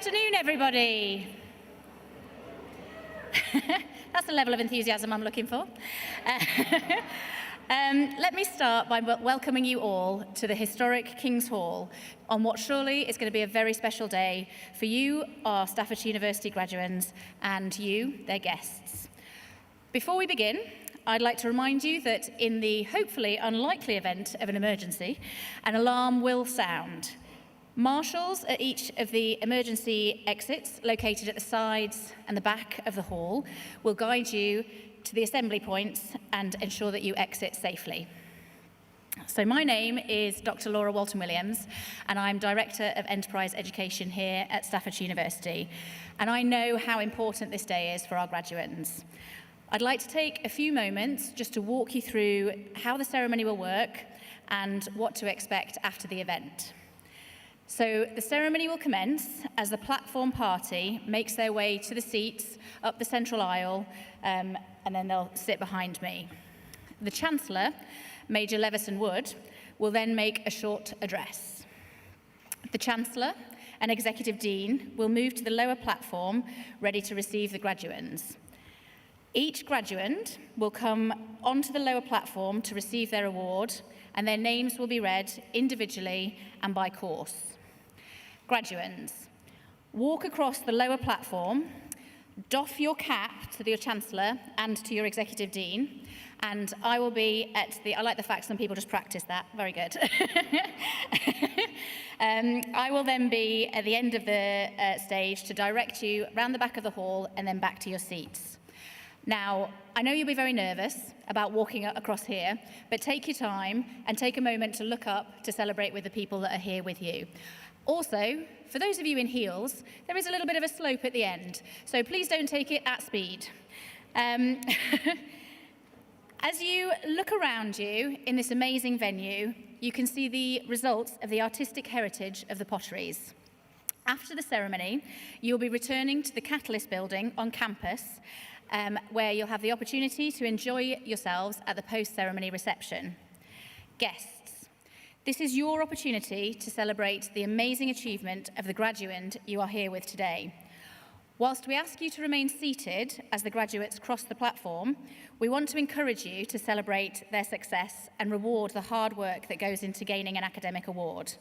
afternoon, everybody. That's the level of enthusiasm I'm looking for. Let me start by welcoming you all to the historic King's Hall on what surely is going to be a very special day for you, our Staffordshire University graduates, and you, their guests. Before we begin, I'd like to remind you that in the hopefully unlikely event of an emergency, an alarm will sound. Marshals at each of the emergency exits located at the sides and the back of the hall will guide you to the assembly points and ensure that you exit safely. So my name is Dr. Laura Walton-Williams, and I'm Director of Enterprise Education here at Staffordshire University, and I know how important this day is for our graduates. I'd like to take a few moments just to walk you through how the ceremony will work and what to expect after the event. So the ceremony will commence as the platform party makes their way to the seats up the central aisle, and then they'll sit behind me. The Chancellor, Major Leveson Wood, will then make a short address. The Chancellor and Executive Dean will move to the lower platform, ready to receive the graduands. Each graduand will come onto the lower platform to receive their award, and their names will be read individually and by course. Graduands, walk across the lower platform, doff your cap to your Chancellor and to your Executive Dean, and I will be at the, I like the fact some people just practice that, very good. I will then be at the end of the stage to direct you around the back of the hall and then back to your seats. Now, I know you'll be very nervous about walking across here, but take your time and take a moment to look up to celebrate with the people that are here with you. Also, for those of you in heels, there is a little bit of a slope at the end, so please don't take it at speed. As you look around you in this amazing venue, you can see the results of the artistic heritage of the potteries. After the ceremony, you'll be returning to the Catalyst building on campus, where you'll have the opportunity to enjoy yourselves at the post-ceremony reception. Guests, this is your opportunity to celebrate the amazing achievement of the graduand you are here with today. Whilst we ask you to remain seated as the graduates cross the platform, we want to encourage you to celebrate their success and reward the hard work that goes into gaining an academic award.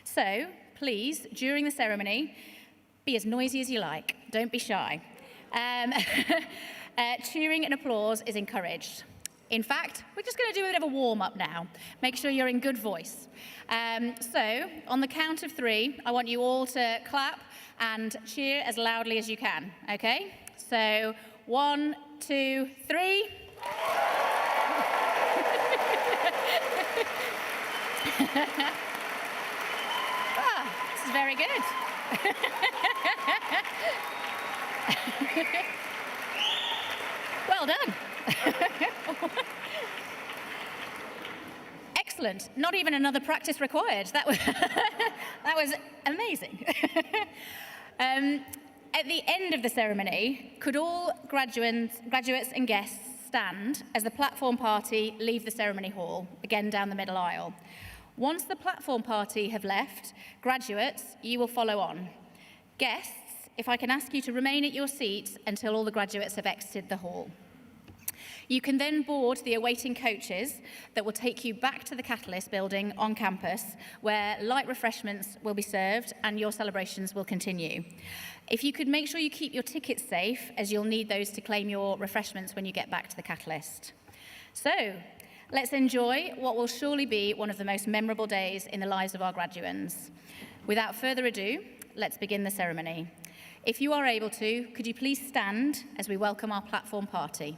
So, please, during the ceremony, be as noisy as you like, don't be shy. Cheering and applause is encouraged. In fact, we're just going to do a bit of a warm-up now. Make sure you're in good voice. So, on the count of 3, I want you all to clap and cheer as loudly as you can, okay? So, 1, 2, 3. This is very good. Well done. Excellent. Not even another practice required. That was amazing. At the end of the ceremony, could all graduates and guests stand as the platform party leave the ceremony hall, again down the middle aisle. Once the platform party have left, graduates, you will follow on. Guests, if I can ask you to remain at your seats until all the graduates have exited the hall. You can then board the awaiting coaches that will take you back to the Catalyst building on campus, where light refreshments will be served and your celebrations will continue. If you could make sure you keep your tickets safe, as you'll need those to claim your refreshments when you get back to the Catalyst. So, let's enjoy what will surely be one of the most memorable days in the lives of our graduands. Without further ado, let's begin the ceremony. If you are able to, could you please stand as we welcome our platform party?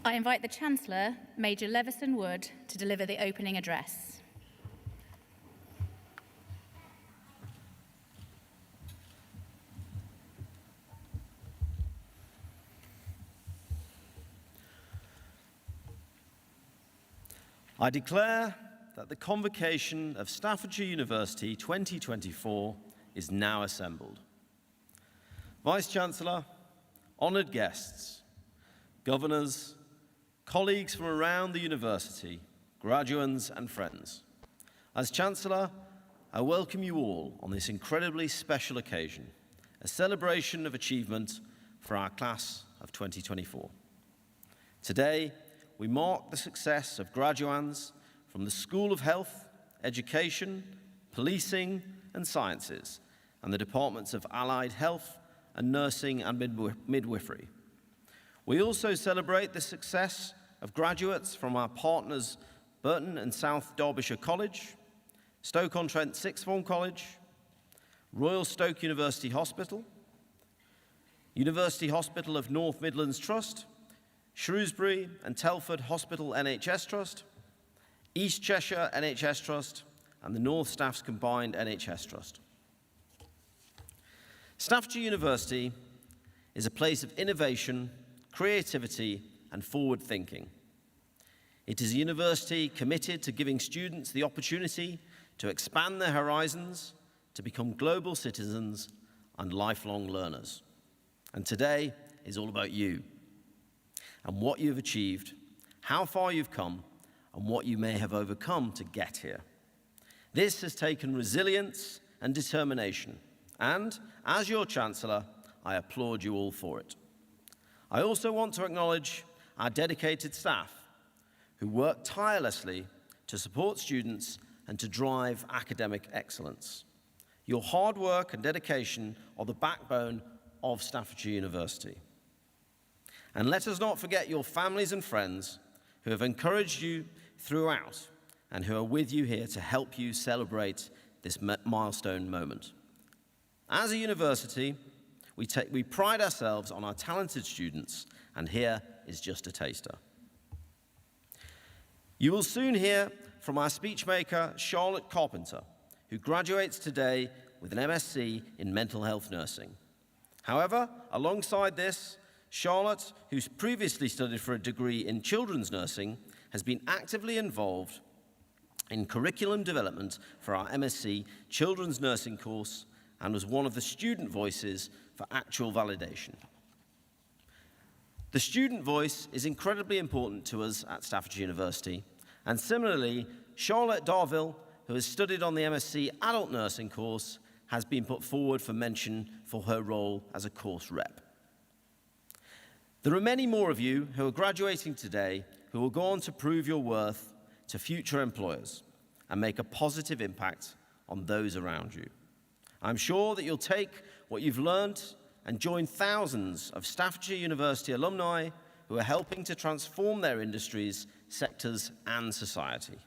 I invite the Chancellor, Major Leveson Wood, to deliver the opening address. I declare that the convocation of Staffordshire University 2024 is now assembled. Vice-Chancellor, honoured guests, governors, colleagues from around the university, graduands and friends. As Chancellor, I welcome you all on this incredibly special occasion, a celebration of achievement for our class of 2024. Today, we mark the success of graduands from the School of Health, Education, Policing and Sciences, and the departments of Allied Health and Nursing and Midwifery. We also celebrate the success of graduates from our partners Burton and South Derbyshire College, Stoke-on-Trent Sixth Form College, Royal Stoke University Hospital, University Hospital of North Midlands Trust, Shrewsbury and Telford Hospital NHS Trust, East Cheshire NHS Trust, and the North Staffs Combined NHS Trust. Staffordshire University is a place of innovation, creativity, and forward thinking. It is a university committed to giving students the opportunity to expand their horizons, to become global citizens and lifelong learners. And today is all about you and what you've achieved, how far you've come, and what you may have overcome to get here. This has taken resilience and determination, and as your Chancellor, I applaud you all for it. I also want to acknowledge our dedicated staff who work tirelessly to support students and to drive academic excellence. Your hard work and dedication are the backbone of Staffordshire University. And let us not forget your families and friends who have encouraged you throughout and who are with you here to help you celebrate this milestone moment. As a university, we pride ourselves on our talented students, and here is just a taster. You will soon hear from our speechmaker, Charlotte Carpenter, who graduates today with an MSc in mental health nursing. However, alongside this, Charlotte, who's previously studied for a degree in children's nursing, has been actively involved in curriculum development for our MSc Children's Nursing course and was one of the student voices for actual validation. The student voice is incredibly important to us at Staffordshire University, and similarly, Charlotte Darville, who has studied on the MSc Adult Nursing course, has been put forward for mention for her role as a course rep. There are many more of you who are graduating today who will go on to prove your worth to future employers and make a positive impact on those around you. I'm sure that you'll take what you've learned and join thousands of Staffordshire University alumni who are helping to transform their industries, sectors, and society.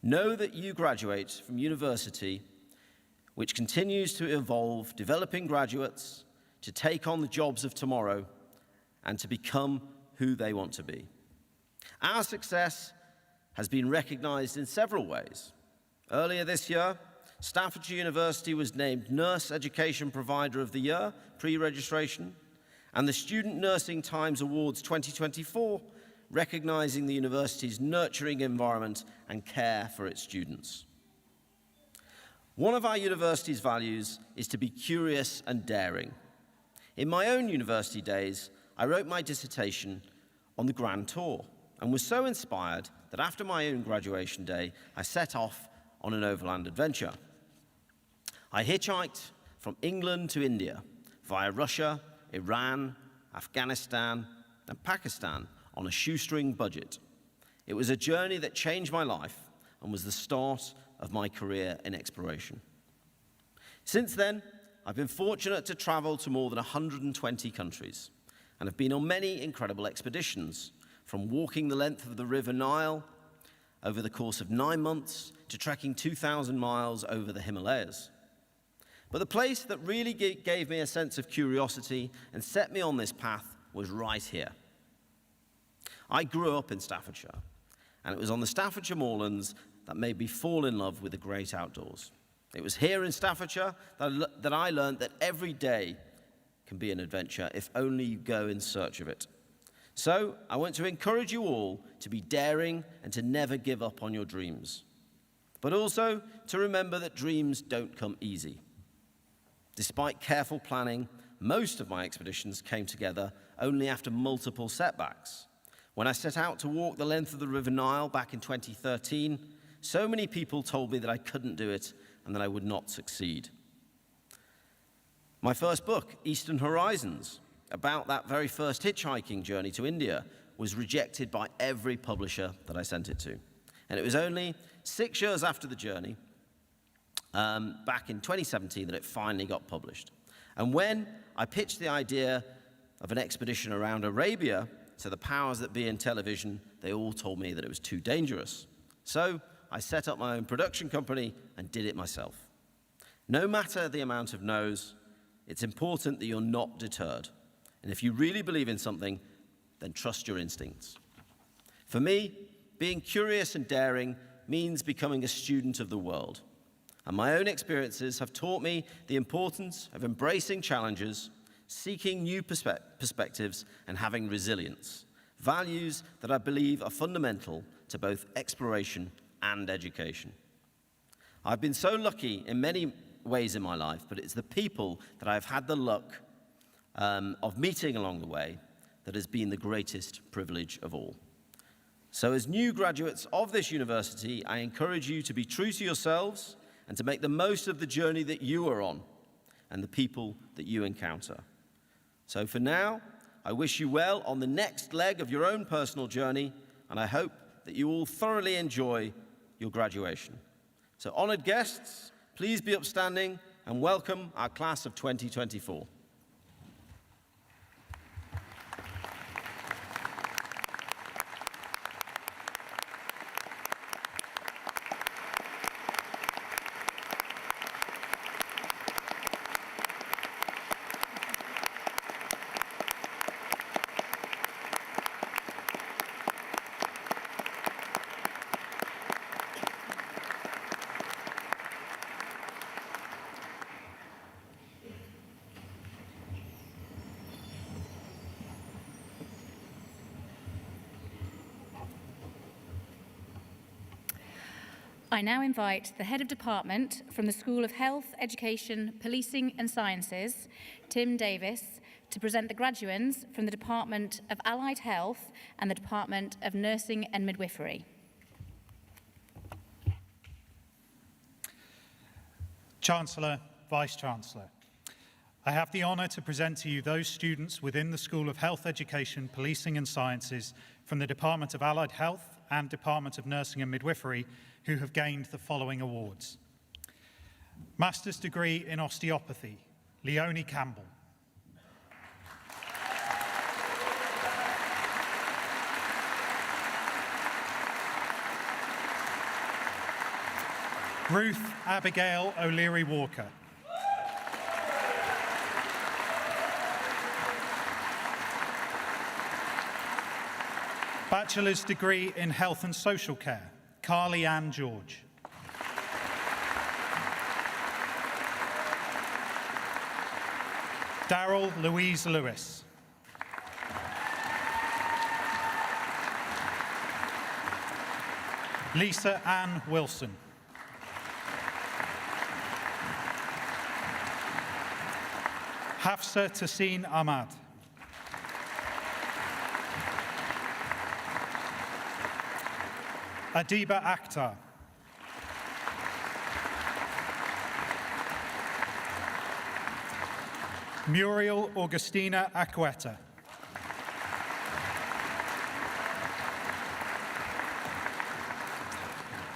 Know that you graduate from university which continues to evolve, developing graduates to take on the jobs of tomorrow and to become who they want to be. Our success has been recognized in several ways. Earlier this year, Staffordshire University was named Nurse Education Provider of the Year, pre-registration, and the Student Nursing Times Awards 2024, recognizing the university's nurturing environment and care for its students. One of our university's values is to be curious and daring. In my own university days, I wrote my dissertation on the Grand Tour and was so inspired that after my own graduation day, I set off on an overland adventure. I hitchhiked from England to India via Russia, Iran, Afghanistan, and Pakistan on a shoestring budget. It was a journey that changed my life and was the start of my career in exploration. Since then, I've been fortunate to travel to more than 120 countries and have been on many incredible expeditions, from walking the length of the River Nile over the course of 9 months to trekking 2,000 miles over the Himalayas. But the place that really gave me a sense of curiosity and set me on this path was right here. I grew up in Staffordshire, and it was on the Staffordshire moorlands that made me fall in love with the great outdoors. It was here in Staffordshire that I learned that every day can be an adventure if only you go in search of it. So I want to encourage you all to be daring and to never give up on your dreams, but also to remember that dreams don't come easy. Despite careful planning, most of my expeditions came together only after multiple setbacks. When I set out to walk the length of the River Nile back in 2013, so many people told me that I couldn't do it and that I would not succeed. My first book, Eastern Horizons, about that very first hitchhiking journey to India, was rejected by every publisher that I sent it to. And it was only 6 years after the journey, back in 2017, that it finally got published. And when I pitched the idea of an expedition around Arabia to the powers that be in television, they all told me that it was too dangerous. So I set up my own production company and did it myself. No matter the amount of no's, it's important that you're not deterred. And if you really believe in something, then trust your instincts. For me, being curious and daring means becoming a student of the world. And my own experiences have taught me the importance of embracing challenges, seeking new perspectives, and having resilience, values that I believe are fundamental to both exploration and education. I've been so lucky in many ways in my life, but it's the people that I've had the luck of meeting along the way that has been the greatest privilege of all. So as new graduates of this university, I encourage you to be true to yourselves and to make the most of the journey that you are on and the people that you encounter. So for now, I wish you well on the next leg of your own personal journey, and I hope that you all thoroughly enjoy your graduation. So honored guests, please be upstanding and welcome our class of 2024. I now invite the Head of Department from the School of Health, Education, Policing and Sciences, Tim Davis, to present the graduands from the Department of Allied Health and the Department of Nursing and Midwifery. Chancellor, Vice-Chancellor, I have the honour to present to you those students within the School of Health, Education, Policing and Sciences from the Department of Allied Health and Department of Nursing and Midwifery who have gained the following awards. Master's degree in Osteopathy, Leonie Campbell. Ruth Abigail O'Leary Walker. Bachelor's degree in Health and Social Care, Carly Ann George. Daryl Louise Lewis. Lisa Ann Wilson. Hafsa Tassin Ahmad. Adiba Akhtar. Muriel Augustina Aqueta.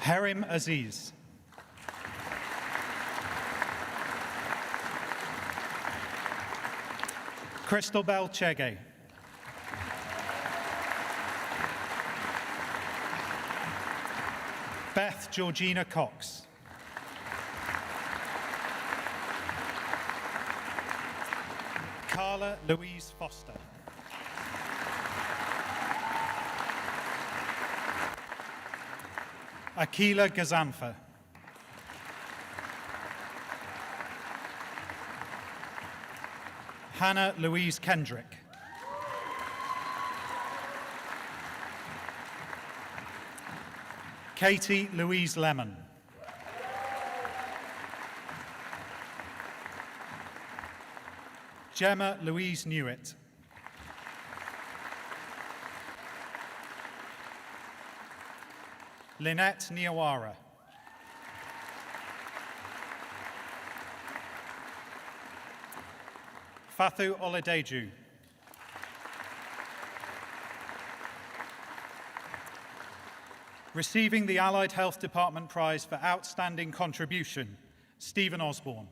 Herim Aziz. Christabel Chege. Beth Georgina Cox. Carla Louise Foster. Akila Gazanfa. Hannah Louise Kendrick. Katie Louise Lemon. Gemma Louise Newitt. Lynette Niawara. Fathu Oladeju. Receiving the Allied Health Department Prize for Outstanding Contribution, Stephen Osborne.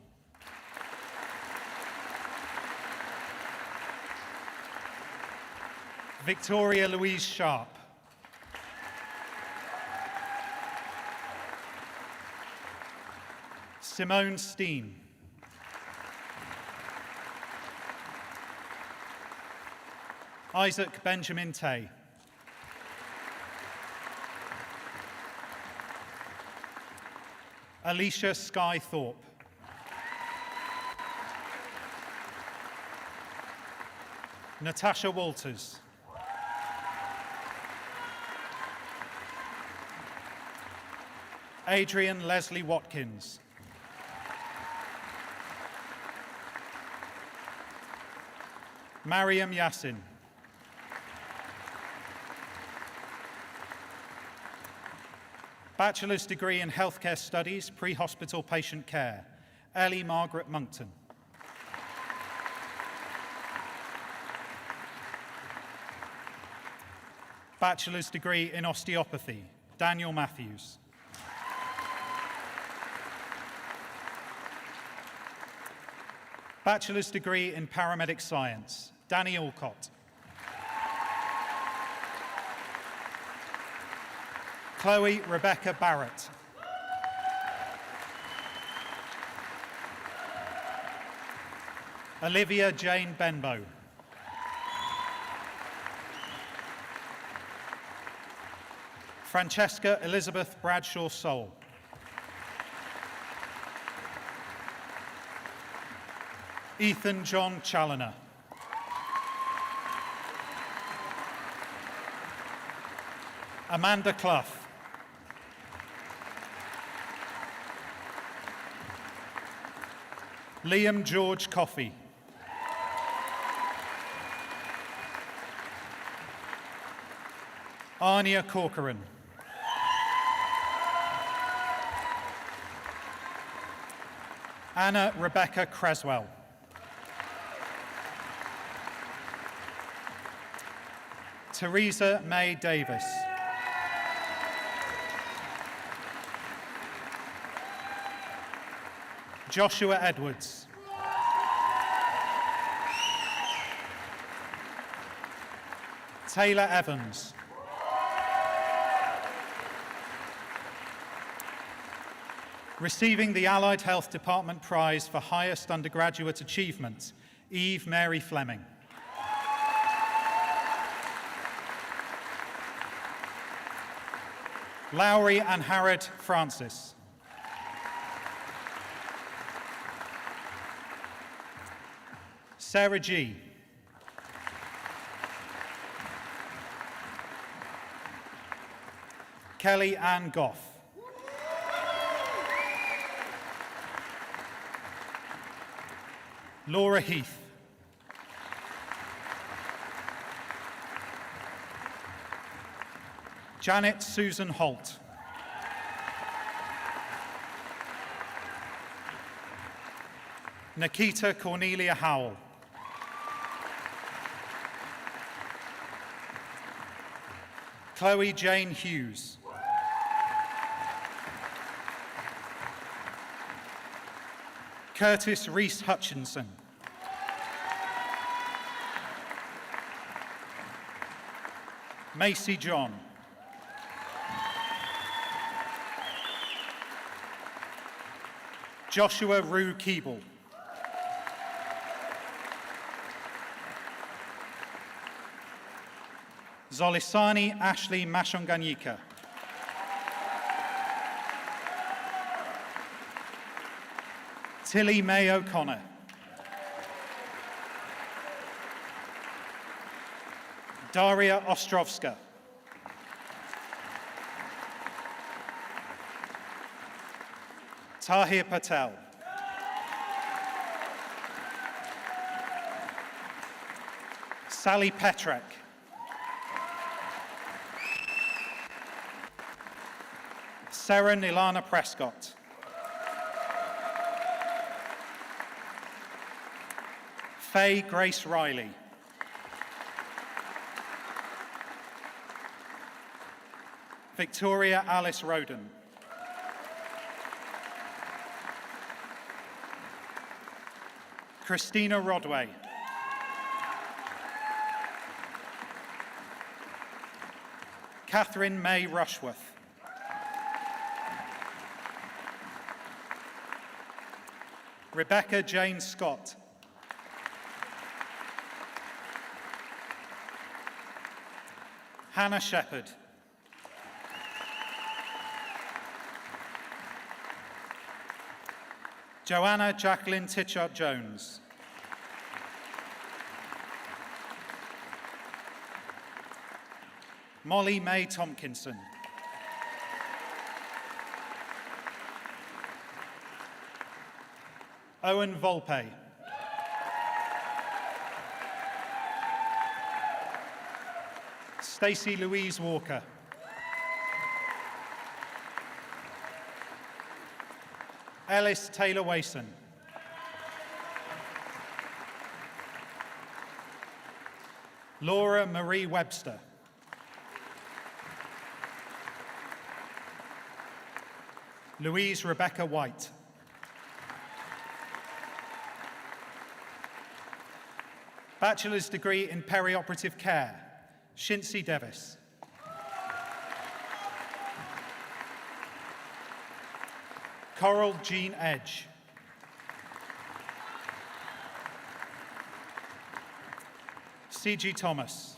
Victoria Louise Sharp. Simone Steen. Isaac Benjamin Tay. Alicia Skye Thorpe. Natasha Walters. Adrian Leslie Watkins. Mariam Yassin. Bachelor's degree in Healthcare Studies, Pre-Hospital Patient Care, Ellie Margaret Monkton. Bachelor's degree in Osteopathy, Daniel Matthews. Bachelor's degree in Paramedic Science, Danny Alcott. Chloe Rebecca Barrett. Olivia Jane Benbow. Francesca Elizabeth Bradshaw Soul. Ethan John Challoner. Amanda Clough. Liam George Coffey. Arnia Corcoran. Anna Rebecca Creswell. Teresa May Davis. Joshua Edwards. Taylor Evans. Receiving the Allied Health Department Prize for Highest Undergraduate Achievement, Eve Mary Fleming. Lowry and Harrod Francis. Sarah G. Kelly Ann Goff. Laura Heath. Janet Susan Holt. Nikita Cornelia Howell. Chloe Jane Hughes. Curtis Reese Hutchinson. Macy John. Joshua Rue Keeble. Zolisani Ashley Mashonganyika. Tilly May O'Connor. Daria Ostrovska. Tahir Patel. Sally Petrek. Sarah Nilana Prescott. Faye Grace Riley. Victoria Alice Roden. Christina Rodway. Catherine May Rushworth. Rebecca Jane Scott. Hannah Shepherd. Joanna Jacqueline Titchart-Jones. Molly May Tompkinson. Owen Volpe. Stacey Louise Walker. Ellis Taylor Wason. Laura Marie Webster. Louise Rebecca White. Bachelor's degree in perioperative care, Shinsi Devis. Coral Jean Edge. C.G. Thomas.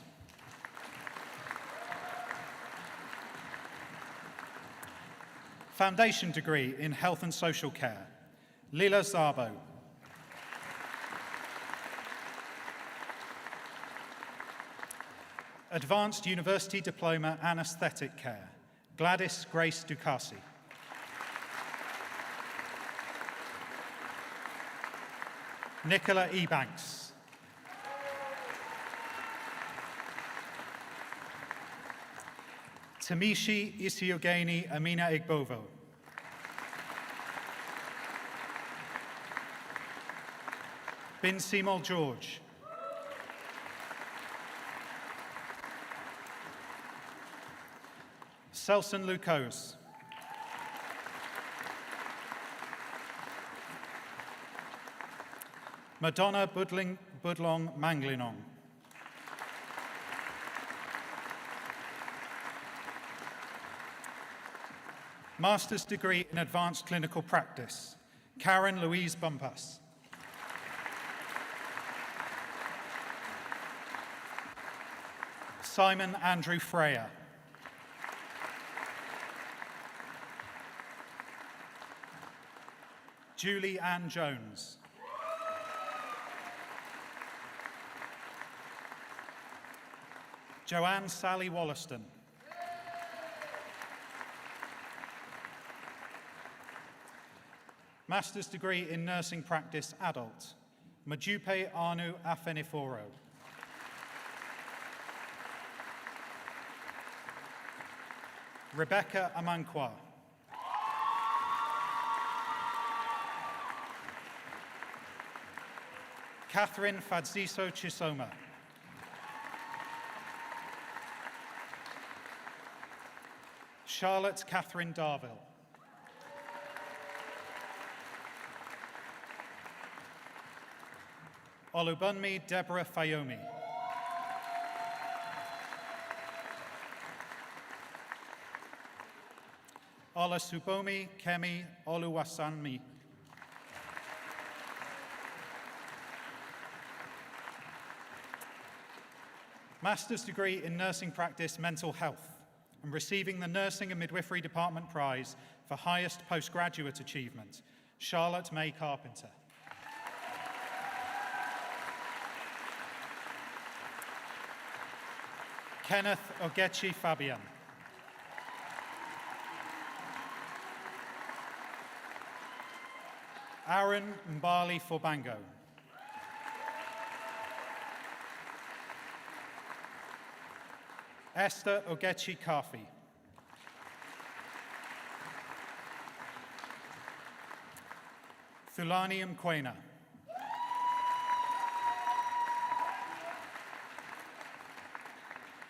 Foundation degree in health and social care, Lila Szabo. Advanced University Diploma Anesthetic Care, Gladys Grace Ducasi. Nicola Ebanks. Tamishi Isiogeni Amina Igbovo. Bin Simol George. Selson Lucas. Madonna Budlong Manglinong. Master's degree in advanced clinical practice, Karen Louise Bumpas. Simon Andrew Freya. Julie Ann Jones. Joanne Sally Wollaston. Master's degree in nursing practice, adult, Majupe Anu Afeniforo. Rebecca Amankwa. Catherine Fadziso Chisoma. Charlotte Catherine Darville. Olubunmi Deborah Fayomi. Olasubomi Kemi Oluwasanmi. Master's degree in nursing practice, mental health, and receiving the Nursing and Midwifery Department Prize for highest postgraduate achievement, Charlotte May Carpenter. Kenneth Ogechi Fabian. Aaron Mbali Forbango. Esther Ogechi Kafi. Thulani Mkwena.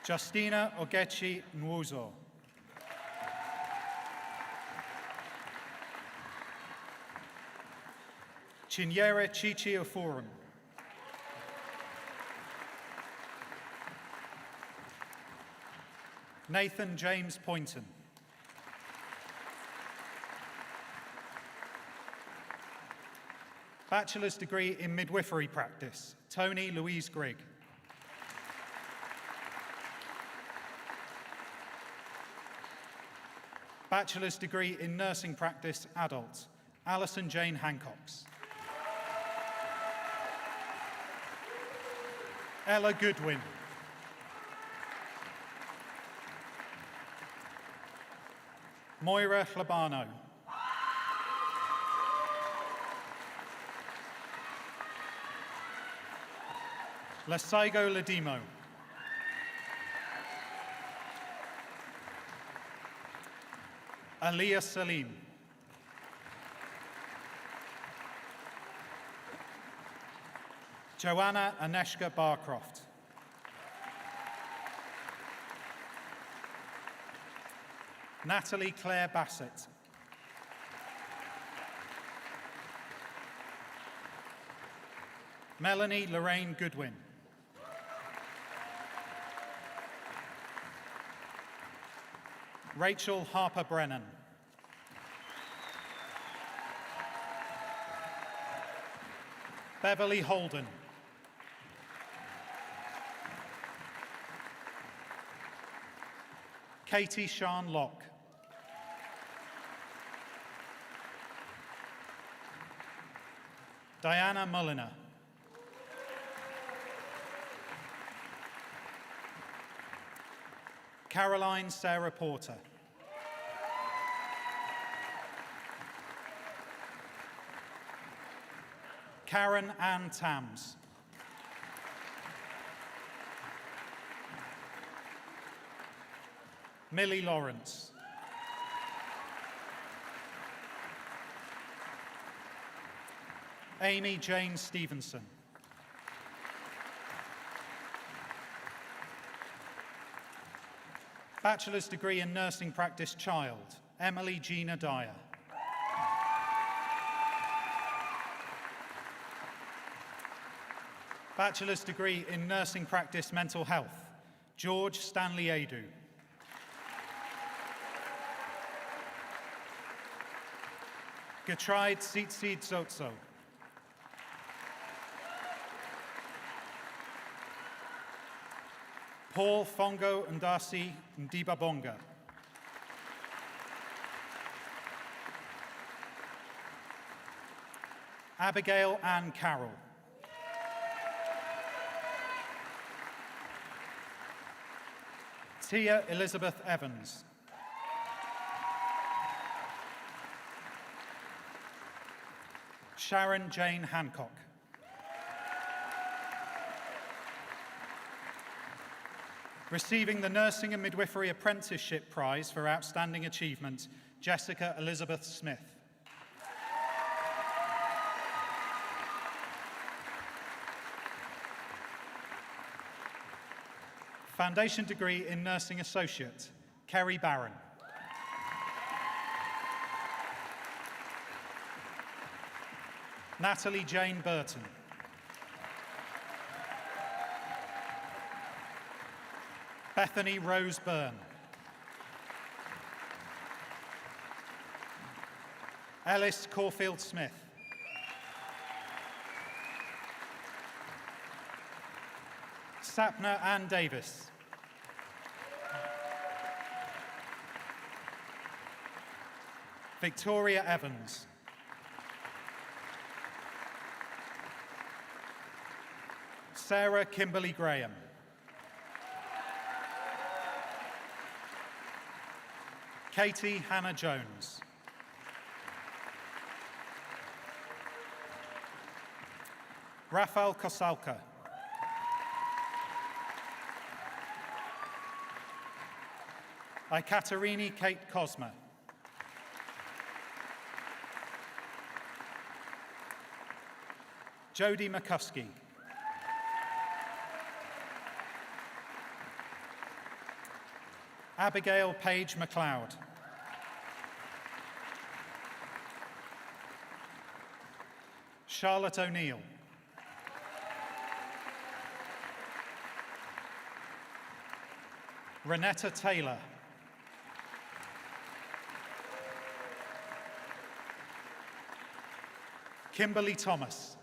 Justina Ogechi Nwuzo. Chinyere Chichi Oforum. Nathan James Poynton. Bachelor's degree in midwifery practice, Tony Louise Grigg. Bachelor's degree in nursing practice, adult, Alison Jane Hancox. Ella Goodwin. Moira Chlabano. Lasaigo Ladimo. Aliyah Salim. Joanna Aneshka Barcroft. Natalie Claire Bassett. Melanie Lorraine Goodwin. Rachel Harper Brennan. Beverly Holden. Katie Sean Locke. Diana Mulliner. Caroline Sarah Porter. Karen Ann Tams. Millie Lawrence. Amy Jane Stevenson. Bachelor's degree in nursing practice, child, Emily Gina Dyer. Bachelor's degree in nursing practice, mental health, George Stanley Adu. Gertrude Tsitsi Tsotso. Paul Fongo Ndasi Ndibabonga. Abigail Ann Carroll. Tia Elizabeth Evans. Sharon Jane Hancock. Receiving the Nursing and Midwifery Apprenticeship Prize for Outstanding Achievement, Jessica Elizabeth Smith. Foundation degree in Nursing Associate, Kerry Barron. Natalie Jane Burton. Bethany Rose Byrne. Ellis Caulfield Smith. Sapna Ann Davis. Victoria Evans. Sarah Kimberly Graham. Katie Hannah Jones. Rafael Kosalka. Ikaterini Kate Cosma. Jodie McCuskey. Abigail Page McLeod. Charlotte O'Neill. Renetta Taylor. Kimberly Thomas.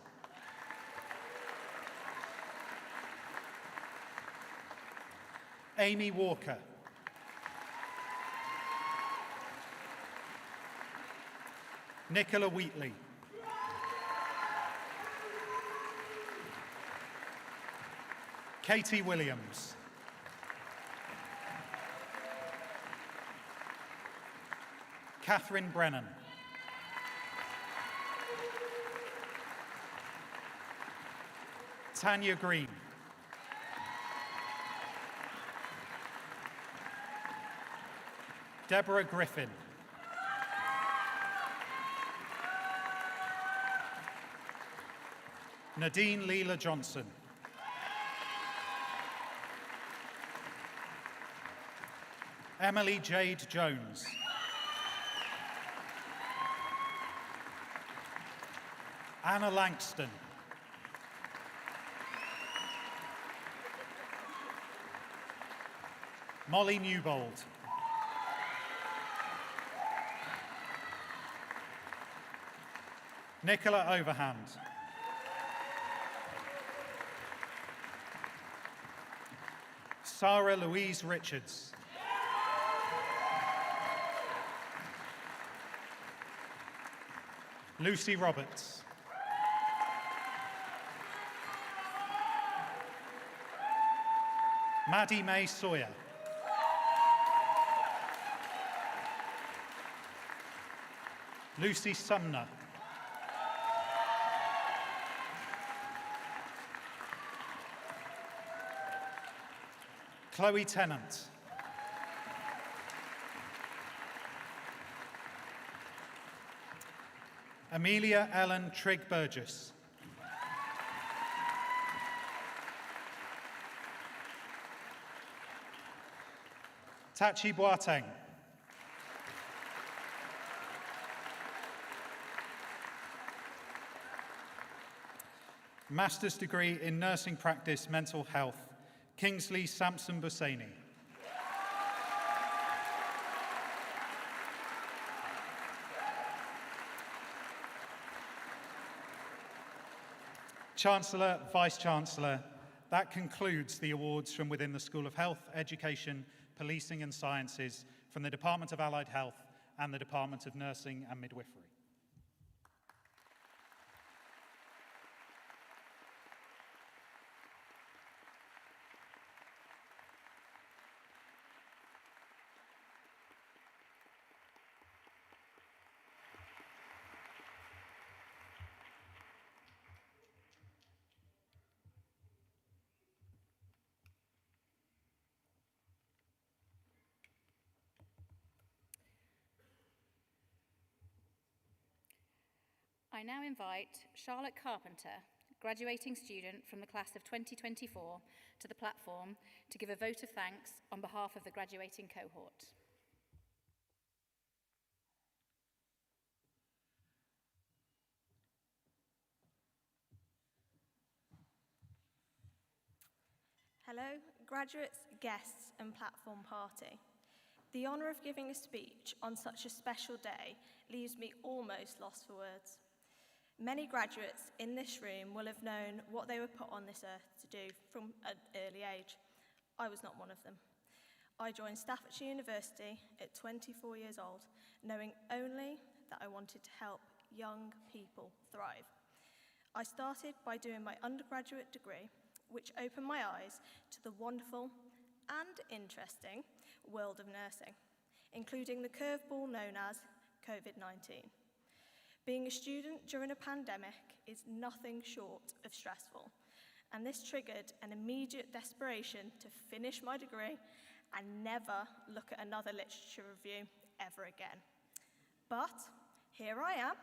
Amy Walker. Nicola Wheatley. Katie Williams. Catherine Brennan. Tanya Green. Deborah Griffin. Nadine Leela Johnson. Emily Jade Jones. Anna Langston. Molly Newbold. Nicola Overhand. Sarah Louise Richards. Lucy Roberts. Maddie May Sawyer. Lucy Sumner. Chloe Tennant. Amelia Ellen Trigg Burgess. Tachi Boateng. Master's degree in Nursing Practice Mental Health, Kingsley Sampson Busani. Chancellor, Vice-Chancellor, that concludes the awards from within the School of Health, Education, Policing and Sciences from the Department of Allied Health and the Department of Nursing and Midwifery. I now invite Charlotte Carpenter, graduating student from the class of 2024, to the platform to give a vote of thanks on behalf of the graduating cohort. Hello, graduates, guests and platform party. The honour of giving a speech on such a special day leaves me almost lost for words. Many graduates in this room will have known what they were put on this earth to do from an early age. I was not one of them. I joined Staffordshire University at 24 years old, knowing only that I wanted to help young people thrive. I started by doing my undergraduate degree, which opened my eyes to the wonderful and interesting world of nursing, including the curveball known as COVID-19. Being a student during a pandemic is nothing short of stressful, and this triggered an immediate desperation to finish my degree and never look at another literature review ever again. But here I am,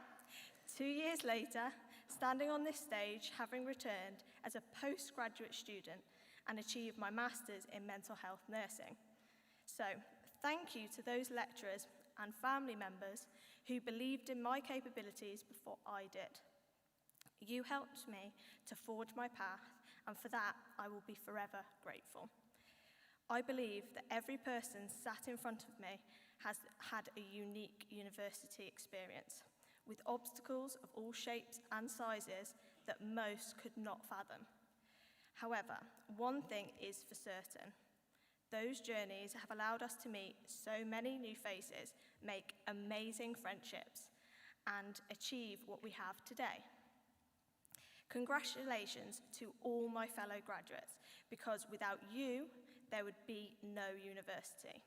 2 years later, standing on this stage, having returned as a postgraduate student and achieved my master's in mental health nursing. So, thank you to those lecturers and family members who believed in my capabilities before I did. You helped me to forge my path, and for that, I will be forever grateful. I believe that every person sat in front of me has had a unique university experience, with obstacles of all shapes and sizes that most could not fathom. However, one thing is for certain. Those journeys have allowed us to meet so many new faces, make amazing friendships, and achieve what we have today. Congratulations to all my fellow graduates, because without you, there would be no university.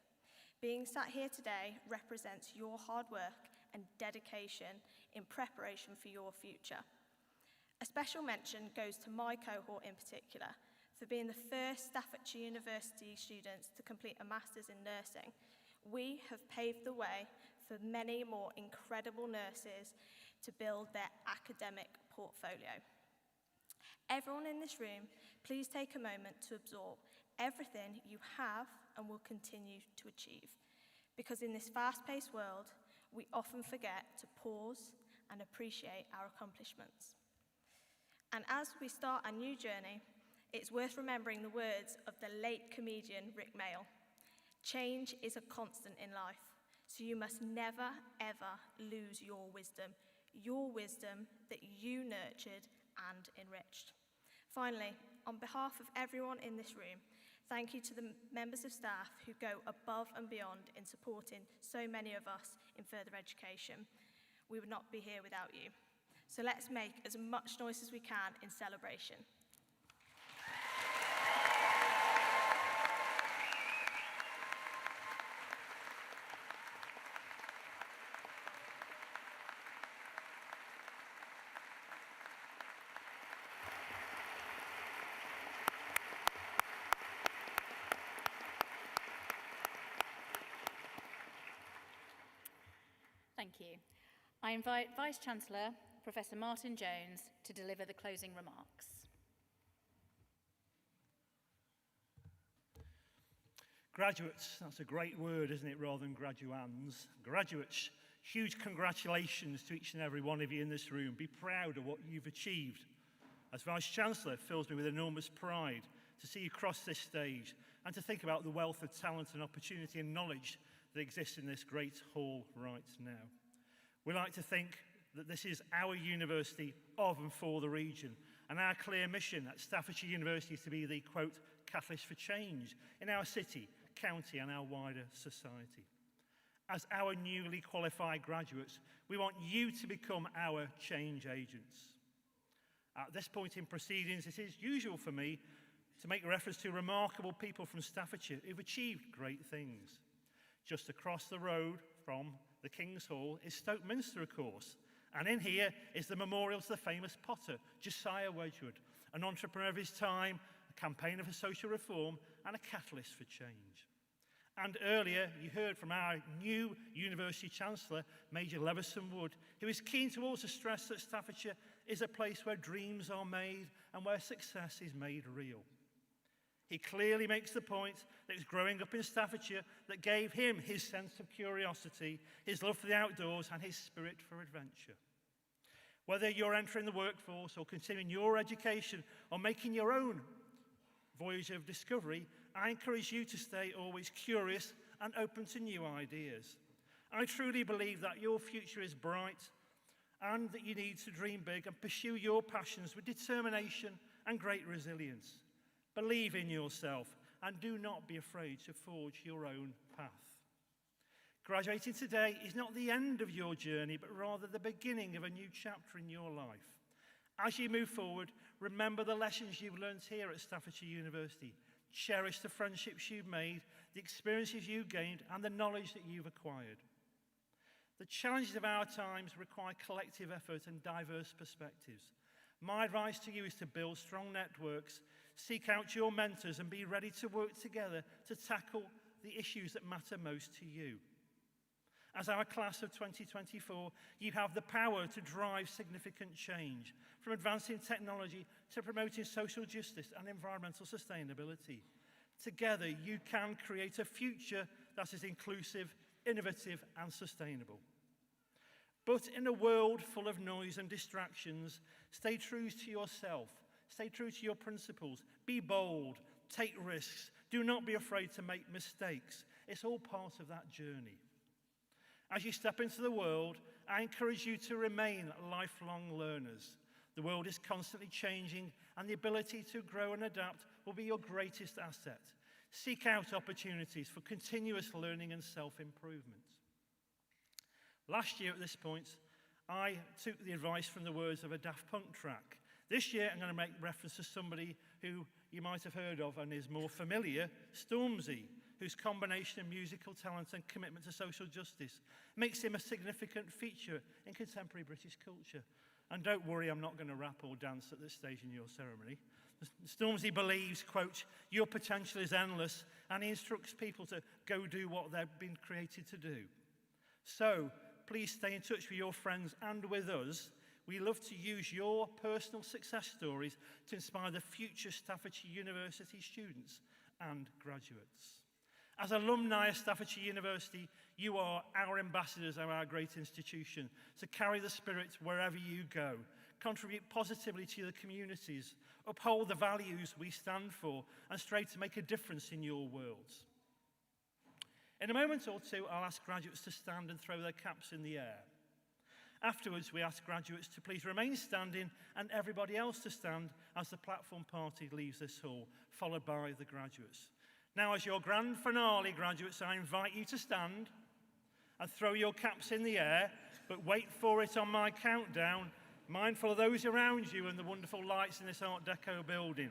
Being sat here today represents your hard work and dedication in preparation for your future. A special mention goes to my cohort in particular, for being the first Staffordshire University students to complete a Master's in Nursing. We have paved the way for many more incredible nurses to build their academic portfolio. Everyone in this room, please take a moment to absorb everything you have and will continue to achieve. Because in this fast-paced world, we often forget to pause and appreciate our accomplishments. And as we start a new journey, it's worth remembering the words of the late comedian Rick Mayall. Change is a constant in life, so you must never, ever lose your wisdom that you nurtured and enriched. Finally, on behalf of everyone in this room, thank you to the members of staff who go above and beyond in supporting so many of us in further education. We would not be here without you. So let's make as much noise as we can in celebration. Thank you. I invite Vice-Chancellor, Professor Martin Jones, to deliver the closing remarks. Graduates, that's a great word, isn't it, rather than graduands. Graduates, huge congratulations to each and every one of you in this room. Be proud of what you've achieved. As Vice-Chancellor, it fills me with enormous pride to see you cross this stage and to think about the wealth of talent and opportunity and knowledge that exists in this great hall right now. We like to think that this is our university of and for the region, and our clear mission at Staffordshire University is to be the, quote, catalyst for change in our city, county and our wider society. As our newly qualified graduates, we want you to become our change agents. At this point in proceedings, it is usual for me to make reference to remarkable people from Staffordshire who've achieved great things. Just across the road from the King's Hall is Stoke Minster, of course. And in here is the memorial to the famous potter, Josiah Wedgwood, an entrepreneur of his time, a campaigner for social reform, and a catalyst for change. And earlier, you heard from our new University Chancellor, Major Leveson Wood, who is keen to also stress that Staffordshire is a place where dreams are made and where success is made real. He clearly makes the point that it was growing up in Staffordshire that gave him his sense of curiosity, his love for the outdoors, and his spirit for adventure. Whether you're entering the workforce or continuing your education or making your own voyage of discovery, I encourage you to stay always curious and open to new ideas. I truly believe that your future is bright and that you need to dream big and pursue your passions with determination and great resilience. Believe in yourself and do not be afraid to forge your own path. Graduating today is not the end of your journey, but rather the beginning of a new chapter in your life. As you move forward, remember the lessons you've learned here at Staffordshire University. Cherish the friendships you've made, the experiences you've gained, and the knowledge that you've acquired. The challenges of our times require collective effort and diverse perspectives. My advice to you is to build strong networks, seek out your mentors, and be ready to work together to tackle the issues that matter most to you. As our class of 2024, you have the power to drive significant change, from advancing technology to promoting social justice and environmental sustainability. Together, you can create a future that is inclusive, innovative, and sustainable. But in a world full of noise and distractions, stay true to yourself, stay true to your principles, be bold, take risks, do not be afraid to make mistakes. It's all part of that journey. As you step into the world, I encourage you to remain lifelong learners. The world is constantly changing, and the ability to grow and adapt will be your greatest asset. Seek out opportunities for continuous learning and self-improvement. Last year at this point, I took the advice from the words of a Daft Punk track. This year, I'm going to make reference to somebody who you might have heard of and is more familiar, Stormzy, whose combination of musical talent and commitment to social justice makes him a significant feature in contemporary British culture. And don't worry, I'm not going to rap or dance at this stage in your ceremony. Stormzy believes, quote, your potential is endless, and he instructs people to go do what they've been created to do. So, please stay in touch with your friends and with us. We love to use your personal success stories to inspire the future Staffordshire University students and graduates. As alumni of Staffordshire University, you are our ambassadors of our great institution. So carry the spirit wherever you go. Contribute positively to the communities. Uphold the values we stand for and strive to make a difference in your worlds. In a moment or two, I'll ask graduates to stand and throw their caps in the air. Afterwards, we ask graduates to please remain standing and everybody else to stand as the platform party leaves this hall, followed by the graduates. Now, as your grand finale, graduates, I invite you to stand and throw your caps in the air, but wait for it on my countdown, mindful of those around you and the wonderful lights in this Art Deco building.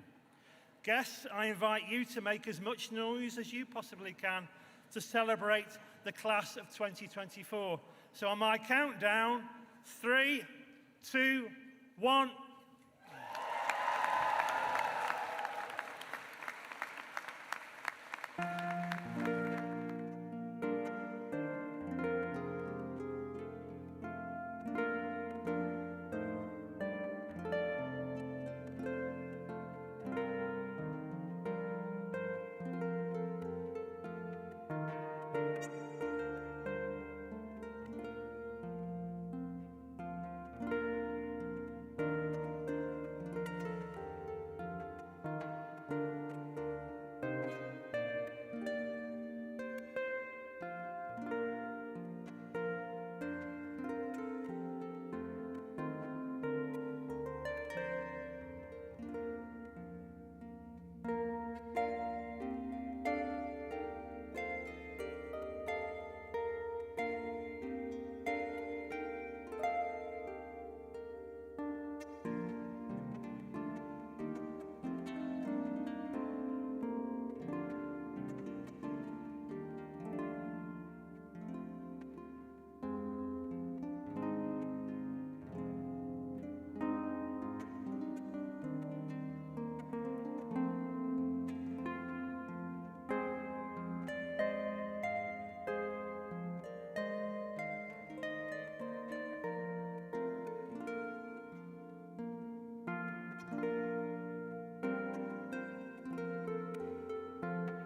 Guests, I invite you to make as much noise as you possibly can to celebrate the class of 2024. So on my countdown, 3, 2, 1...